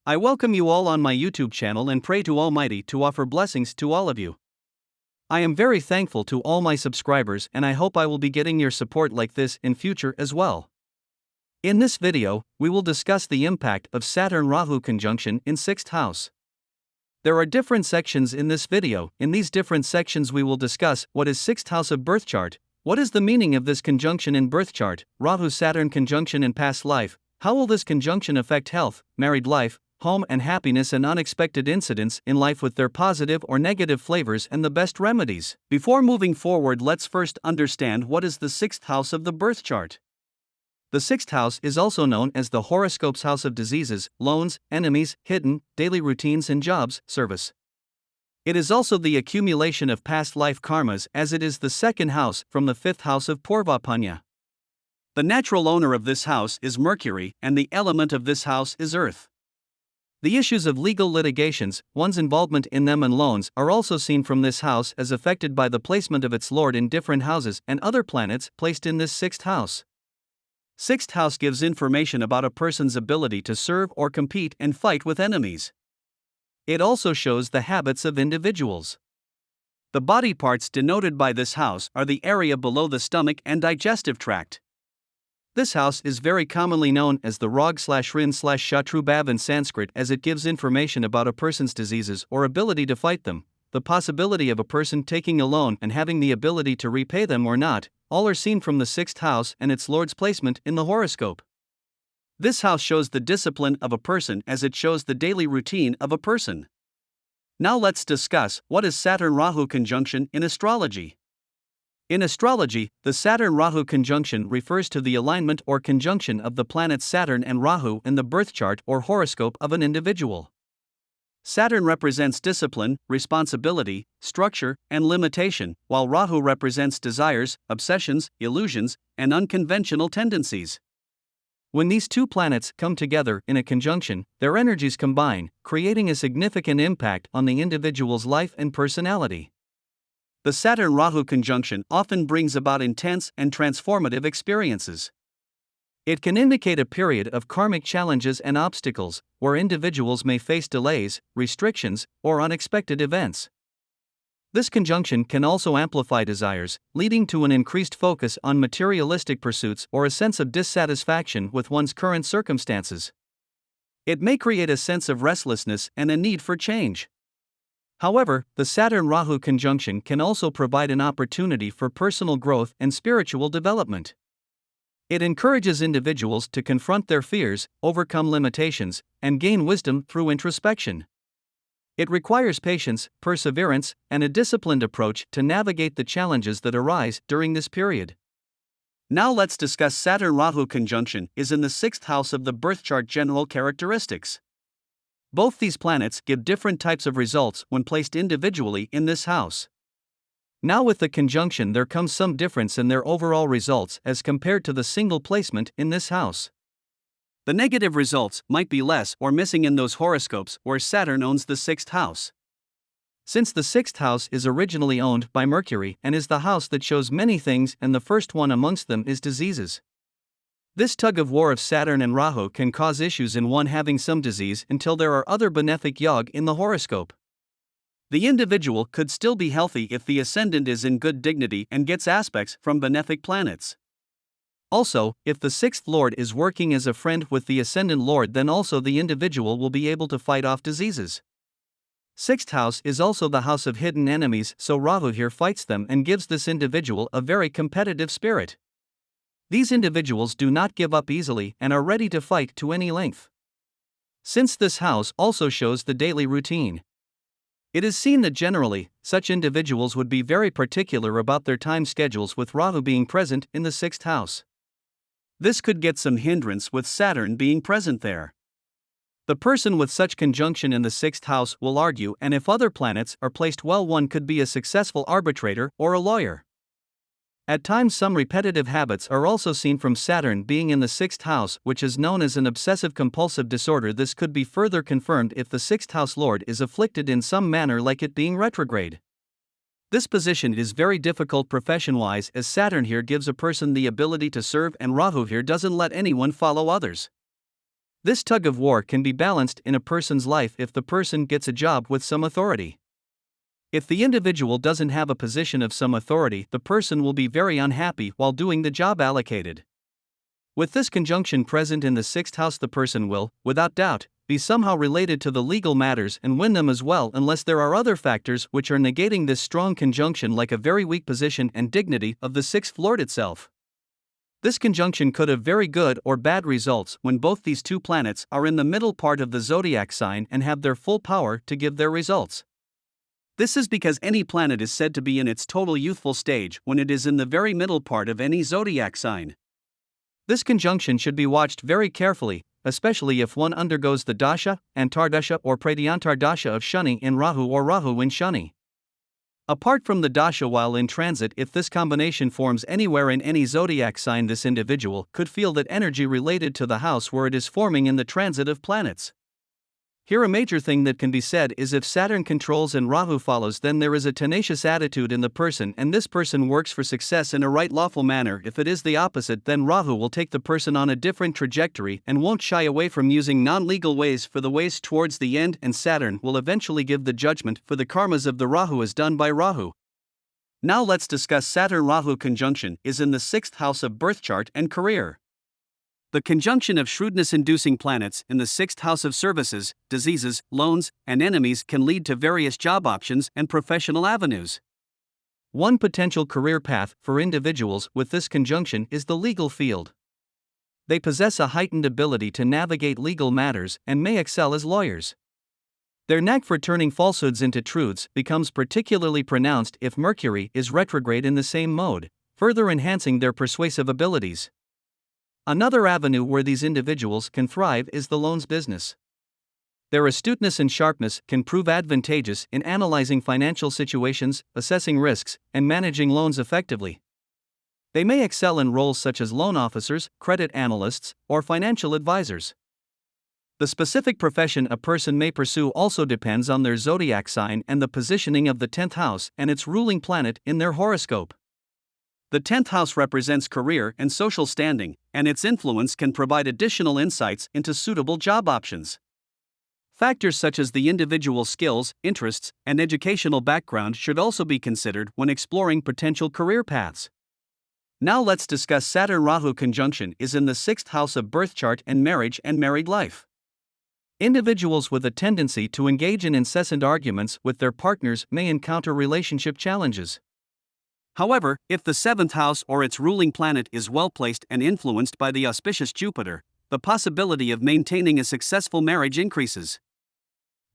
I welcome you all on my YouTube channel and pray to Almighty to offer blessings to all of you. I am very thankful to all my subscribers and I hope I will be getting your support like this in future as well. In this video, we will discuss the impact of Saturn-Rahu conjunction in 6th house. There are different sections in this video. In these different sections we will discuss what is 6th house of birth chart, what is the meaning of this conjunction in birth chart, Rahu Saturn conjunction in past life, how will this conjunction affect health, married life, home and happiness and unexpected incidents in life with their positive or negative flavors and the best remedies. Before moving forward, let's first understand what is the 6th house of the birth chart. The 6th house is also known as the horoscope's house of diseases, loans, enemies, hidden, daily routines and jobs, service. It is also the accumulation of past life karmas as it is the second house from the 5th house of Purva Punya. The natural owner of this house is Mercury and the element of this house is earth. The issues of legal litigations, one's involvement in them and loans are also seen from this house as affected by the placement of its lord in different houses and other planets placed in this 6th house. 6th house gives information about a person's ability to serve or compete and fight with enemies. It also shows the habits of individuals. The body parts denoted by this house are the area below the stomach and digestive tract. This house is very commonly known as the Rag/Rin/Shatru Bhav in Sanskrit as it gives information about a person's diseases or ability to fight them, the possibility of a person taking a loan and having the ability to repay them or not, all are seen from the 6th house and its lord's placement in the horoscope. This house shows the discipline of a person as it shows the daily routine of a person. Now let's discuss what is Saturn-Rahu conjunction in astrology. In astrology, the Saturn-Rahu conjunction refers to the alignment or conjunction of the planets Saturn and Rahu in the birth chart or horoscope of an individual. Saturn represents discipline, responsibility, structure, and limitation, while Rahu represents desires, obsessions, illusions, and unconventional tendencies. When these two planets come together in a conjunction, their energies combine, creating a significant impact on the individual's life and personality. The Saturn-Rahu conjunction often brings about intense and transformative experiences. It can indicate a period of karmic challenges and obstacles, where individuals may face delays, restrictions, or unexpected events. This conjunction can also amplify desires, leading to an increased focus on materialistic pursuits or a sense of dissatisfaction with one's current circumstances. It may create a sense of restlessness and a need for change. However, the Saturn-Rahu conjunction can also provide an opportunity for personal growth and spiritual development. It encourages individuals to confront their fears, overcome limitations, and gain wisdom through introspection. It requires patience, perseverance, and a disciplined approach to navigate the challenges that arise during this period. Now let's discuss Saturn-Rahu conjunction is in the 6th house of the birth chart general characteristics. Both these planets give different types of results when placed individually in this house. Now with the conjunction there comes some difference in their overall results as compared to the single placement in this house. The negative results might be less or missing in those horoscopes where Saturn owns the 6th house. Since the 6th house is originally owned by Mercury and is the house that shows many things and the first one amongst them is diseases. This tug-of-war of Saturn and Rahu can cause issues in one having some disease until there are other benefic yog in the horoscope. The individual could still be healthy if the ascendant is in good dignity and gets aspects from benefic planets. Also, if the 6th lord is working as a friend with the ascendant lord, then also the individual will be able to fight off diseases. 6th house is also the house of hidden enemies, so Rahu here fights them and gives this individual a very competitive spirit. These individuals do not give up easily and are ready to fight to any length. Since this house also shows the daily routine, it is seen that generally, such individuals would be very particular about their time schedules with Rahu being present in the 6th house. This could get some hindrance with Saturn being present there. The person with such conjunction in the 6th house will argue, and if other planets are placed well, one could be a successful arbitrator or a lawyer. At times some repetitive habits are also seen from Saturn being in the 6th house, which is known as an obsessive-compulsive disorder. This could be further confirmed if the 6th house lord is afflicted in some manner, like it being retrograde. This position is very difficult profession-wise, as Saturn here gives a person the ability to serve and Rahu here doesn't let anyone follow others. This tug of war can be balanced in a person's life if the person gets a job with some authority. If the individual doesn't have a position of some authority, the person will be very unhappy while doing the job allocated. With this conjunction present in the 6th house, the person will, without doubt, be somehow related to the legal matters and win them as well, unless there are other factors which are negating this strong conjunction, like a very weak position and dignity of the 6th lord itself. This conjunction could have very good or bad results when both these two planets are in the middle part of the zodiac sign and have their full power to give their results. This is because any planet is said to be in its total youthful stage when it is in the very middle part of any zodiac sign. This conjunction should be watched very carefully, especially if one undergoes the dasha, antardasha or pratyantardasha of Shani in Rahu or Rahu in Shani. Apart from the dasha while in transit, if this combination forms anywhere in any zodiac sign, this individual could feel that energy related to the house where it is forming in the transit of planets. Here a major thing that can be said is if Saturn controls and Rahu follows, then there is a tenacious attitude in the person and this person works for success in a right lawful manner. If it is the opposite, then Rahu will take the person on a different trajectory and won't shy away from using non-legal ways for the ways towards the end, and Saturn will eventually give the judgment for the karmas of the Rahu as done by Rahu. Now let's discuss Saturn Rahu conjunction is in the 6th house of birth chart and career. The conjunction of shrewdness-inducing planets in the 6th house of services, diseases, loans, and enemies can lead to various job options and professional avenues. One potential career path for individuals with this conjunction is the legal field. They possess a heightened ability to navigate legal matters and may excel as lawyers. Their knack for turning falsehoods into truths becomes particularly pronounced if Mercury is retrograde in the same mode, further enhancing their persuasive abilities. Another avenue where these individuals can thrive is the loans business. Their astuteness and sharpness can prove advantageous in analyzing financial situations, assessing risks, and managing loans effectively. They may excel in roles such as loan officers, credit analysts, or financial advisors. The specific profession a person may pursue also depends on their zodiac sign and the positioning of the 10th house and its ruling planet in their horoscope. The 10th house represents career and social standing, and its influence can provide additional insights into suitable job options. Factors such as the individual's skills, interests, and educational background should also be considered when exploring potential career paths. Now let's discuss Saturn Rahu conjunction is in the 6th house of birth chart and married life. Individuals with a tendency to engage in incessant arguments with their partners may encounter relationship challenges. However, if the 7th house or its ruling planet is well placed and influenced by the auspicious Jupiter, the possibility of maintaining a successful marriage increases.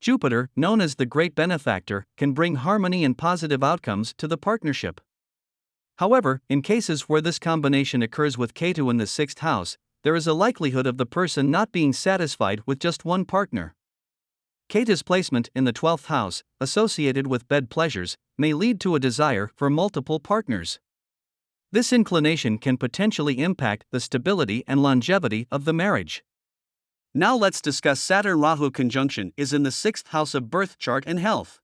Jupiter, known as the great benefactor, can bring harmony and positive outcomes to the partnership. However, in cases where this combination occurs with Ketu in the 6th house, there is a likelihood of the person not being satisfied with just one partner. Ketu's placement in the 12th house, associated with bed pleasures, may lead to a desire for multiple partners. This inclination can potentially impact the stability and longevity of the marriage. Now let's discuss Saturn Rahu conjunction is in the 6th house of birth chart and health.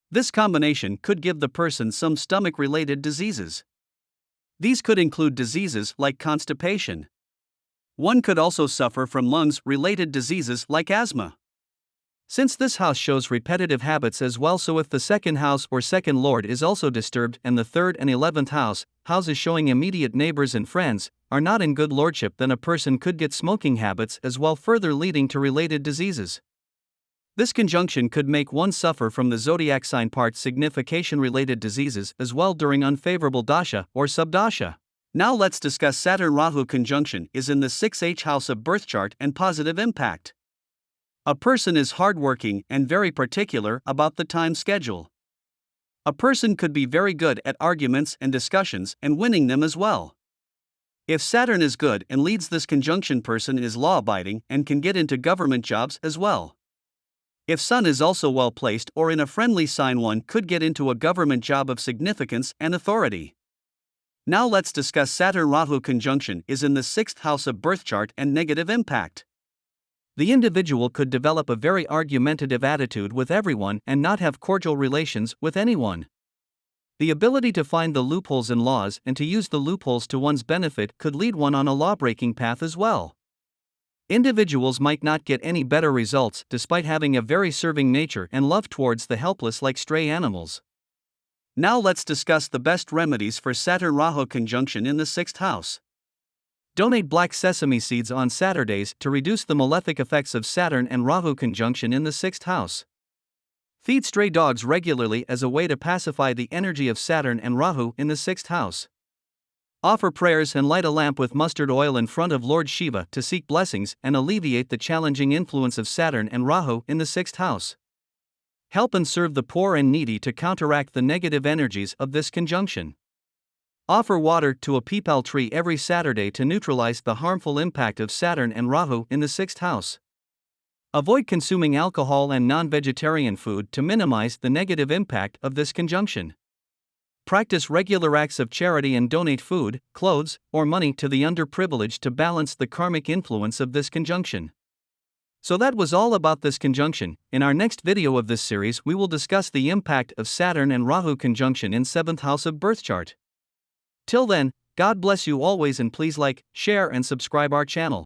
This combination could give the person some stomach-related diseases. These could include diseases like constipation. One could also suffer from lungs-related diseases like asthma. Since this house shows repetitive habits as well, so if the 2nd house or 2nd lord is also disturbed and the 3rd and 11th houses showing immediate neighbors and friends, are not in good lordship, then a person could get smoking habits as well, further leading to related diseases. This conjunction could make one suffer from the zodiac sign part signification-related diseases as well during unfavorable dasha or subdasha. Now let's discuss Saturn Rahu conjunction is in the 6th house of birth chart and positive impact. A person is hardworking and very particular about the time schedule. A person could be very good at arguments and discussions and winning them as well. If Saturn is good and leads, this conjunction person is law-abiding and can get into government jobs as well. If Sun is also well placed or in a friendly sign, one could get into a government job of significance and authority. Now let's discuss Saturn Rahu conjunction is in the 6th house of birth chart and negative impact. The individual could develop a very argumentative attitude with everyone and not have cordial relations with anyone. The ability to find the loopholes in laws and to use the loopholes to one's benefit could lead one on a law-breaking path as well. Individuals might not get any better results despite having a very serving nature and love towards the helpless like stray animals. Now let's discuss the best remedies for Saturn Rahu conjunction in the 6th house. Donate black sesame seeds on Saturdays to reduce the malefic effects of Saturn and Rahu conjunction in the 6th house. Feed stray dogs regularly as a way to pacify the energy of Saturn and Rahu in the 6th house. Offer prayers and light a lamp with mustard oil in front of Lord Shiva to seek blessings and alleviate the challenging influence of Saturn and Rahu in the 6th house. Help and serve the poor and needy to counteract the negative energies of this conjunction. Offer water to a peepal tree every Saturday to neutralize the harmful impact of Saturn and Rahu in the 6th house. Avoid consuming alcohol and non-vegetarian food to minimize the negative impact of this conjunction. Practice regular acts of charity and donate food, clothes, or money to the underprivileged to balance the karmic influence of this conjunction. So that was all about this conjunction. In our next video of this series, we will discuss the impact of Saturn and Rahu conjunction in 7th house of birth chart. Till then, God bless you always, and please like, share and subscribe our channel.